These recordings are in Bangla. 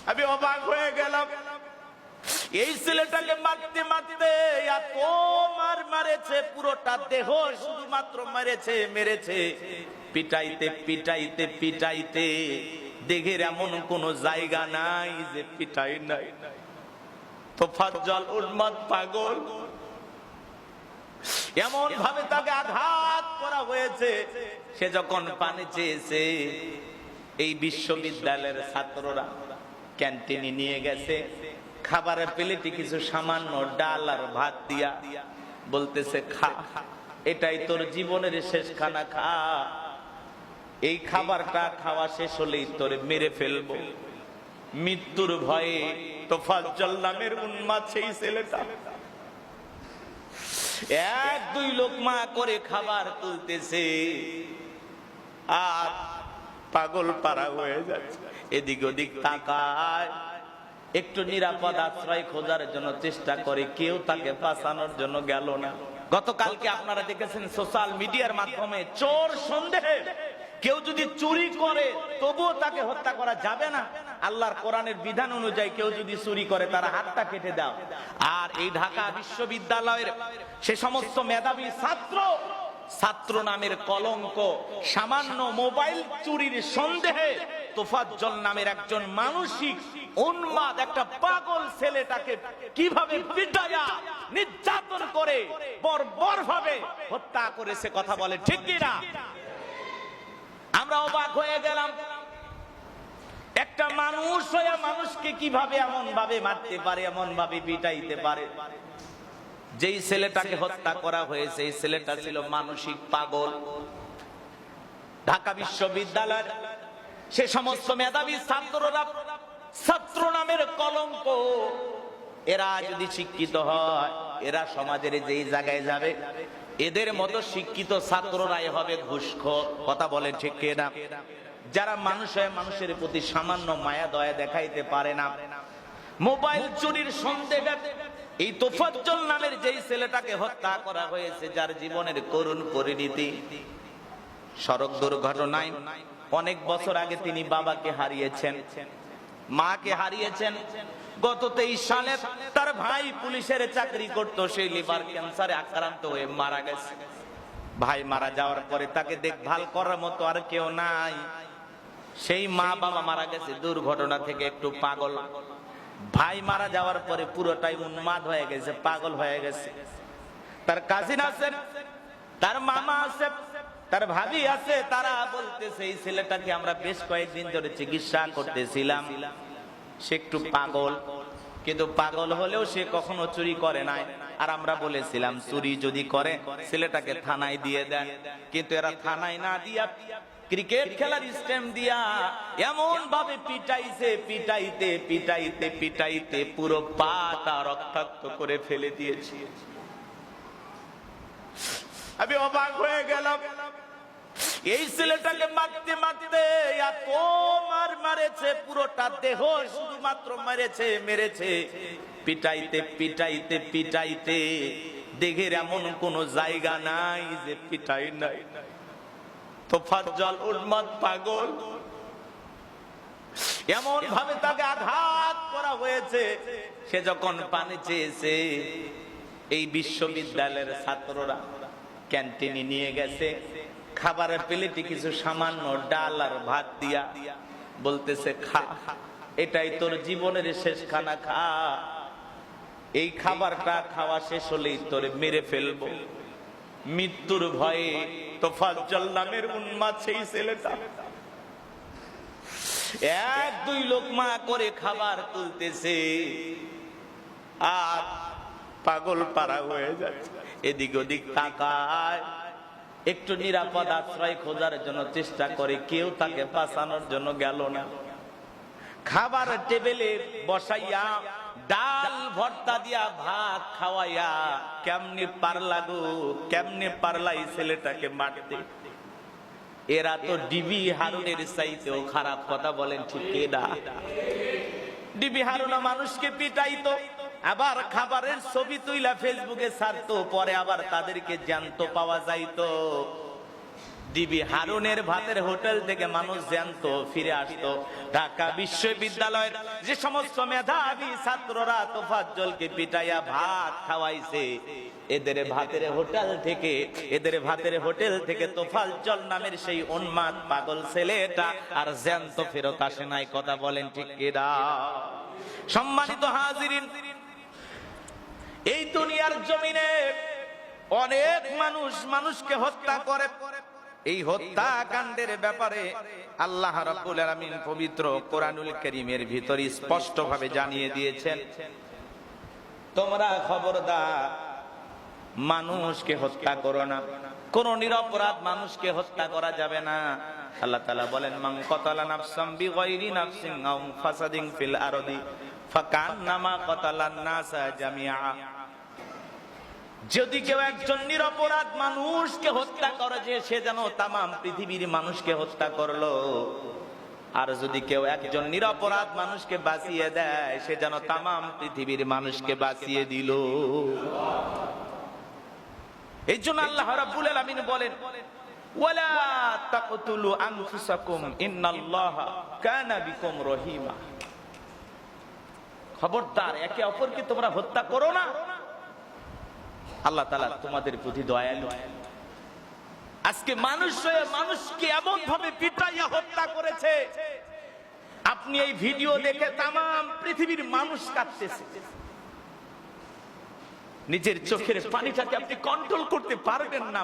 আমি অবাক হয়ে গেলাম। এই ছেলেটাকে মারতে মারতে এত মেরেছে, পুরোটা দেহ শুধুমাত্র মেরেছে, পিটাইতে পিটাইতে পিটাইতে দেহের এমন কোন জায়গা নাই যে পিটাই নাই। তোফাজ্জল উন্মাদ পাগল, এমন ভাবে তাকে আঘাত করা হয়েছে। সে যখন পানি চেয়েছে, এই বিশ্ববিদ্যালয়ের ছাত্ররা ক্যান্টিনে নিয়ে গেছে, খাবারের প্লেটে কিছু সামান্য ডাল আর ভাত দিয়া বলতেছে খা, এটাই তোর জীবনের শেষ খানা, খা। এই খাবারটা খাওয়া শেষ হলেই তোরে মেরে ফেলবো। মৃত্যুর ভয়ে তোফাজ্জল নামের উন্মাদ সেই ছেলেটা এক দুই লোকমা করে খাবার তুলতেছে আর পাগল পারা হয়ে যাচ্ছে। এদিক ওদিক তাকায়, একটু নিরাপদ আশ্রয় খোঁজার জন্য চেষ্টা করে, কেউ তাকে বাঁচানোর জন্য গেল না। গতকালকে আপনারা দেখেছেন সোশ্যাল মিডিয়ার মাধ্যমে, চোর সন্দেহে কেউ যদি চুরি করে তবুও তাকে হত্যা করা যাবে না। আল্লাহর কোরআনের বিধান অনুযায়ী কেউ যদি চুরি করে তার হাতটা কেটে দাও। আর এই ঢাকা বিশ্ববিদ্যালয়ের সে সমস্ত মেধাবী ছাত্র নামের কলঙ্ক, সামান্য মোবাইল চুরির সন্দেহে তোফাজ্জল নামের একজন মানসিক উন্মাদ একটা পাগল ছেলেটাকে কিভাবে পিটায়া নির্যাতন করে বর্বর ভাবে হত্যা করেছে, কথা বলে ঠিক কিনা? আমরা অবাক হয়ে গেলাম। একটা মানুষ হয়ে মানুষকে কিভাবে এমন ভাবে মারতে পারে, এমন ভাবে পিটাইতে পারে। যেই ছেলেটাকে হত্যা করা হয়েছে এই ছেলেটা ছিল মানসিক পাগল। ঢাকা বিশ্ববিদ্যালয়ের সে সমস্ত মেধাবী ছাত্ররা, ছাত্র নামের কলঙ্ক, এরা যদি শিক্ষিত হয় এরা সমাজের যেই জায়গায় যাবে এদের মতো শিক্ষিত ছাত্ররাই হবে ঘুষখোর, কথা বলে ঠিক কিনা? যারা মানুষের প্রতি সামান্য মায়া দয়া দেখাইতে পারে না। মোবাইল চুরির সন্দেহে এই তোফাজ্জল নামের যেই ছেলেটাকে হত্যা করা হয়েছে, যার জীবনের করুণ পরিণতি সড়ক দুর্ঘটনায় অনেক বছর আগে তিনি বাবাকে হারিয়েছেন, মাকে হারিয়েছেন। গত 23 সালে তার ভাই পুলিশের চাকরি করত, সেই লিভার ক্যান্সারে আক্রান্ত হয়ে মারা গেছে। ভাই মারা যাওয়ার পরে তাকে দেখভাল করার মতো আর কেউ নাই। সেই মা বাবা মারা গেছে দুর্ঘটনা থেকে একটু পাগল। ভাই মারা যাওয়ার পরে পুরোটাই উন্মাদ হয়ে গেছে, পাগল হয়ে গেছে। তার কাজিন আছে, তার মামা আছে, তার ভাবি আছে, তারা বলতেছে এই ছেলেটাকে আমরা বেশ কয়েকদিন ধরে চিকিৎসা করতেছিলাম, সে একটু পাগল, কিন্তু পাগল হলেও সে কখনো চুরি করে নাই। আর আমরা বলেছিলাম চুরি যদি করে ছেলেটাকে থানায় দিয়ে দেন, কিন্তু এরা থানায় না দিয়া ক্রিকেট খেলার স্ট্যাম্প দিয়া এমন ভাবে পিটাইছে, পিটাইতে পিটাইতে পিটাইতে পুরো পাটা রক্তাক্ত করে ফেলে দিয়েছে। আমি অবাক হয়ে গেলাম। এই ছেলেটাকে মারতে মারতে এত মেরেছে, পুরোটা দেহ শুধুমাত্র মেরেছে, পিটাইতে পিটাইতে পিটাইতে দেহের এমন কোন জায়গা নাই যে পিটাই নাই। তোফাজ্জল উন্মাদ পাগল, এমন ভাবে তাকে আঘাত করা হয়েছে। সে যখন পানি চেয়েছে, এই বিশ্ববিদ্যালয়ের ছাত্ররা ক্যান্টিনে নিয়ে গেছে, খাবারের প্লেটে কিছু সামান্য ডাল আর ভাত দিয়া বলতেছে খা, এটাই তোর জীবনের শেষ খানা, খা। এই খাবারটা খাওয়া শেষ হলেই তোরে মেরে ফেলবো। মৃত্যুর ভয়ে তোফাজ্জল নামের উন্মাদ সেই ছেলেটা এক দুই লোকমা করে খাবার তুলতেছে আর পাগল পারা হয়ে যাচ্ছে। এদিক ওদিক তাকায়, একটু নিরাপদ আশ্রয় খোঁজার জন্য চেষ্টা করে, কেউ তাকে বাঁচানোর জন্য গেল না। খাবার টেবিলে বসাইয়া ডাল ভর্তা দিয়া ভাত খাওয়াইয়া কেমনে পারলা গো, কেমনে পারলা এই ছেলেটাকে মারতে? এরা তো ডিবি হারুনের চাইতেও খারাপ, কথা বলেন ঠিক কিনা? ডিবি হারুনা মানুষকে পিটাইতো, আবার খাবারের ছবি তুইলা ফেসবুকে ছাড়তো, পরে আবার তাদেরকে জ্যান্ত পাওয়া যাইতো। ডিবি হারুনের ভাতের হোটেল থেকে মানুষ জ্যান্ত ফিরে আসতো। ঢাকা বিশ্ববিদ্যালয়ের যে সমস্ত মেধাবী ছাত্ররা তোফাজ্জলকে পিটাইয়া ভাত খাওয়াইছে, এদের ভাতের হোটেল থেকে তোফাজ্জল নামের সেই উন্মাদ পাগল ছেলেটা আর জ্যান্ত ফেরত আসে নাই। কথা বলেন ঠিক কিনা? সম্মানিত হাজিরিন, এই দুনিয়ার জমিনে অনেক মানুষকে হত্যা করে। এই হত্যাকাণ্ডের ব্যাপারে আল্লাহ রাব্বুল আলামিন পবিত্র কোরআনুল কারীমের ভিতরে স্পষ্টভাবে জানিয়ে দিয়েছেন, তোমরা খবরদার মানুষকে হত্যা করো না, কোন নিরপরাধ মানুষকে হত্যা করা যাবে না। আল্লাহ তাআলা বলেন, মান কাতালা নাফসাম বিগাইরি নাফসিন আও ফাসাদিন ফিল আরদি ফাকান্নামা কাতালান নাসা জামিআ। যদি কেউ একজন নিরপরাধ মানুষকে হত্যা করে, যে সে যেন তামাম পৃথিবীর মানুষকে হত্যা করলো। আর যদি কেউ একজন নিরপরাধ মানুষকে বাঁচিয়ে দেয়, সে যেন তামাম পৃথিবীর মানুষকে বাঁচিয়ে দিল। এই জন্য আল্লাহ রাব্বুল আলামিন বলেন, ওয়ালা তাকতুলু আনফুসাকুম ইন্নাল্লাহা কানা বিকুম রহিমা। খবরদার একে অপরকে তোমরা হত্যা করো না, আল্লাহ তাআলা তোমাদের প্রতি দয়ালু। আজকে মানুষকে এমন ভাবে পিটাইয়া হত্যা করেছে, আপনি এই ভিডিও দেখে তামাম পৃথিবীর মানুষ কাঁদতেছে। নিজের চোখের পানিটাকে আপনি কন্ট্রোল করতে পারবেন না।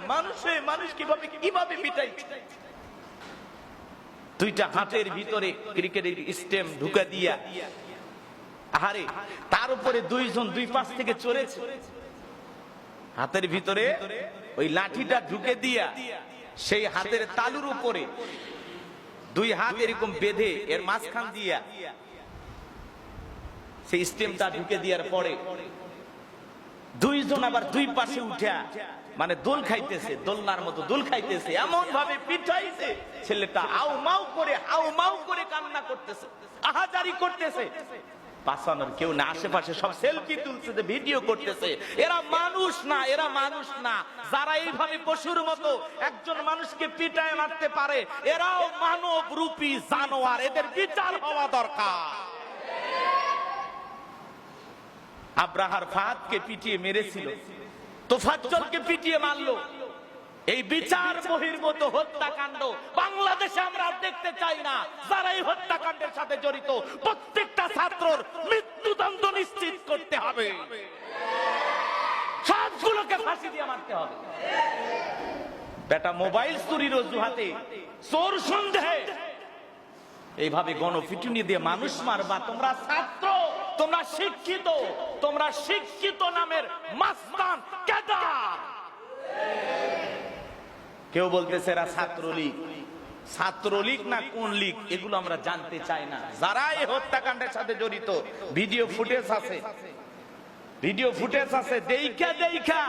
মানুষ কিভাবে পিটাইছে। দুইটা হাতের ভিতরে ক্রিকেটের স্টেম্প ঢুকা দিয়া, আরে তার উপরে দুইজন দুই পাশ থেকে চড়েছে, হাতের ভিতরে ওই লাঠিটা ঢুকে দিয়া সেই হাতের তালুর উপরে দুই হাত এরকম বেঁধে এর মাঝখান দিয়া সেই স্টেমটা ঢুকে দেওয়ার পরে দুইজন আবার দুই পাশে উঠা মানে দোল খাইতেছে, দোলনার মতো দোল খাইতেছে, এমন ভাবে পিটাইছে ছেলেটা আউ মাউ করে কান্না করতেছে, আহাজারি করতেছে। পাছানোর কেউ না, আশেপাশে সব সেলফি তুলছে, ভিডিও করতেছে। এরা মানুষ না, যারা এইভাবে পশুর মতো একজন মানুষকে পিটায় মারতে পারে, এরাও মানব রূপী জানোয়ার, এদের বিচার হওয়া দরকার। আব্রাহার ফাহাদকে পিটিয়ে মেরেছিল, তোফাজ্জলকে পিটিয়ে মারলো। এই বিচার বহির্ভূত হত্যাকাণ্ড বাংলাদেশে আমরা দেখতে চাই না। যারা এই হত্যাকাণ্ডের সাথে জড়িত প্রত্যেকটা ছাত্রর মৃত্যুদণ্ড নিশ্চিত করতে হবে, সবগুলোকে ফাঁসি দিয়ে মারতে হবে। বেটা মোবাইল চুরির অজুহাতে, চোর সন্দেহে এইভাবে গণপিটুনি দিয়ে মানুষ মারবা? তোমরা ছাত্র, তোমরা শিক্ষিত নামের মাস্তান ক্যাডার। কেউ বলতেছে এরা ছাত্রলীগ না কোন লীগ, এগুলো আমরা জানতে চাই না। যারা এই হত্যাকাণ্ডের সাথে জড়িত, ভিডিও ফুটেজ আছে, দেখা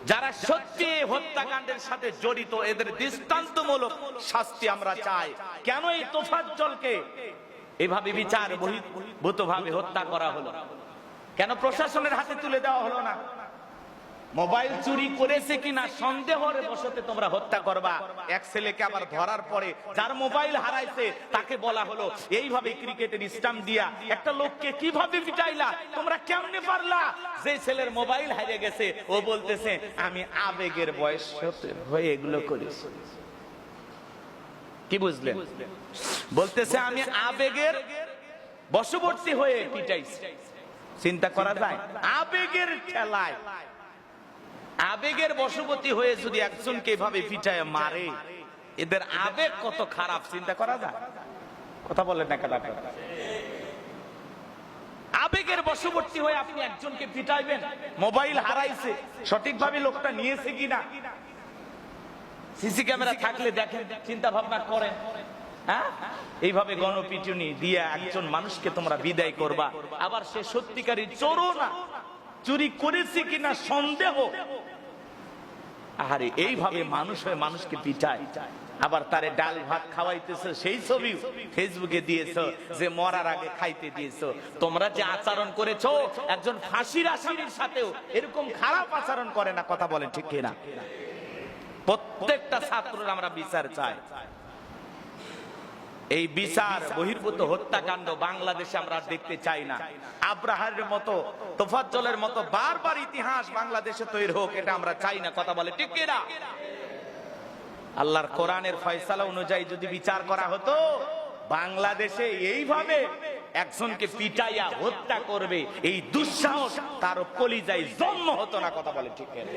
যারা সত্যি এই হত্যাকাণ্ডের সাথে জড়িত, এদের দৃষ্টান্তমূলক শাস্তি আমরা চাই। কেন এই তোফাজ্জলকে এভাবে বিচার বহির্ভূত ভাবে হত্যা করা হলো? কেন প্রশাসনের হাতে তুলে দেওয়া হলো না? মোবাইল চুরি করেছে কিনা সন্দেহের বশতে তোমরা হত্যা করবা। এক ছেলেকে আবার ধরার পরে যার মোবাইল হারাইছে তাকে বলা হলো এইভাবে ক্রিকেটের স্টাম্প দিয়া একটা লোককে কিভাবে পিটাইলা, তোমরা কেমনে পারলা? যে ছেলের মোবাইল হারিয়ে গেছে ও বলতেছে আমি আবেগের বয়স হয়ে এগুলো করেছি। কি বুঝলেন? বলতেছে আমি আবেগের বশবর্তী হয়ে পিটাইছি। চিন্তা করা যায়? আবেগের ঠেলায়, আবেগের বশবর্তী হয়ে যদি একজনকে এভাবে পিটায় মারে, এদের আবেগ কত খারাপ চিন্তা করা যায়? কথা বলেন না কেন? আবেগের বশবর্তী হয়ে আপনি একজনকে পিটাইবেন? মোবাইল হারাইছে, সঠিকভাবে লোকটা নিয়েছে কিনা সিসি ক্যামেরা থাকলে দেখেন, চিন্তা ভাবনা করেন। হ্যাঁ, এইভাবে গণপিটুনি দিয়ে একজন মানুষকে তোমরা বিদায় করবা, আবার সে সত্যিকারী চোরও না, চুরি করেছে কিনা সন্দেহ। আরে এইভাবে মানুষ হয়ে মানুষকে পিটায়, আবার তারে ডাল ভাত খাওয়াইতেছে, সেই ছবি ফেসবুকে দিয়েছো যে মরার আগে খাইতে দিয়েছো। তোমরা যে আচরণ করেছো, একজন ফাঁসির আসামির সাথেও এরকম খারাপ আচরণ করে না। কথা বলেন ঠিক কিনা? প্রত্যেকটা ছাত্ররা আমরা বিচার চাই। এই বিচার বহির্ভূত হত্যাকাণ্ড বাংলাদেশে আমরা দেখতে চাই না। আব্রাহার মতো, তোফাজ্জলের মতো বারবার ইতিহাস বাংলাদেশে তৈরি হোক, এটা আমরা চাই না। কথা বলে ঠিক কিনা? আল্লাহর কোরআনের ফয়সালা অনুযায়ী যদি বিচার করা হতো, বাংলাদেশে এইভাবে একজনকে পিটাইয়া হত্যা করবে এই দুঃসাহস তার কলিজায় জন্ম হতো না। কথা বলে ঠিক কিনা?